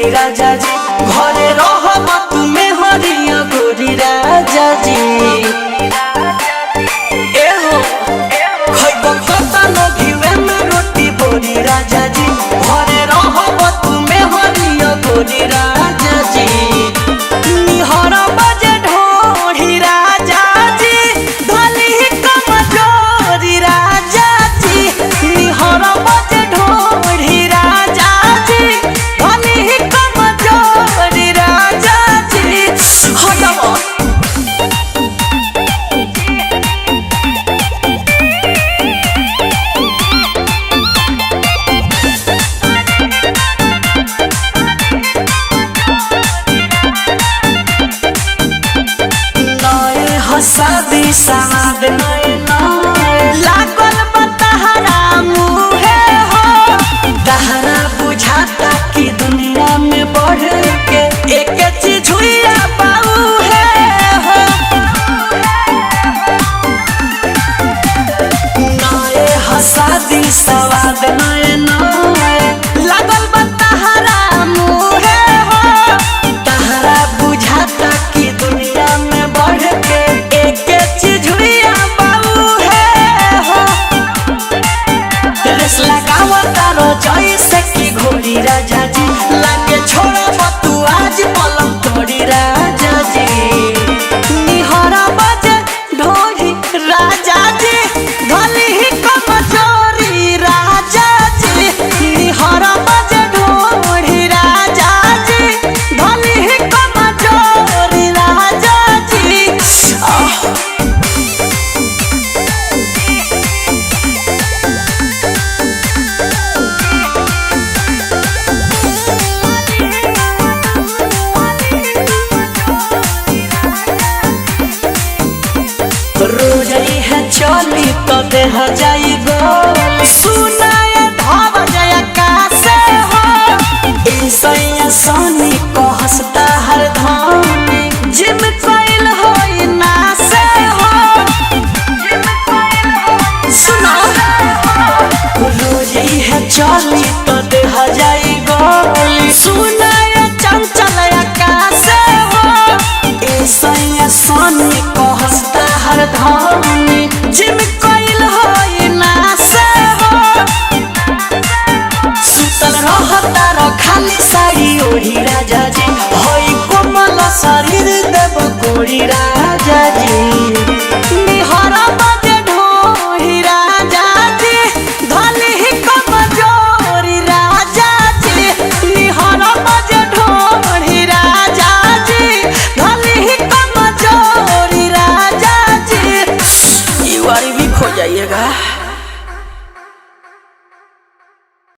गोरी राजा जी घरे रहब तुमे हरिया गोरी राजा जी एहो खइब कतन घिवे में रोटी बोरी राजा जी घरे रहब तुमे हरिया गोरी राजा जी निहर बजे ढोढ़ी राजा जी धली कमजोरी राजा जी निहर बजे ढोढ़ी राजा जी धली कमजोरी राजा जी हटवा शादी साद लागल बतहरा मुहे हो तहरा बुझाता कि दुनिया में बढ़ के एक चीज हुआ बाऊ है हो नए शादी सवाद नए लागल बतहरा मुहे हो तहरा बुझाता कि दुनिया में बढ़ के जैसे कि घोड़ी राजा जी लागे छोड़ा तू आज पलंग तोड़ी राजा जी निहरा बजे ढोढ़ी राजा जी धली ही कमजोरी राजा जी निहरा बजे ढोढ़ी राजा जी धली ही कमजोरी राजा जी रोज है चली तो देह जाई गोल सुनाए धाव जय कासे हो ऐसा सोनी को हंसता हर धानी जिम कोइल हो ना से हो सुनो रोज है चली तो देह जाई गोल सुनाए चंचल कासे हो ऐसा सोनी को हंसता हर धानी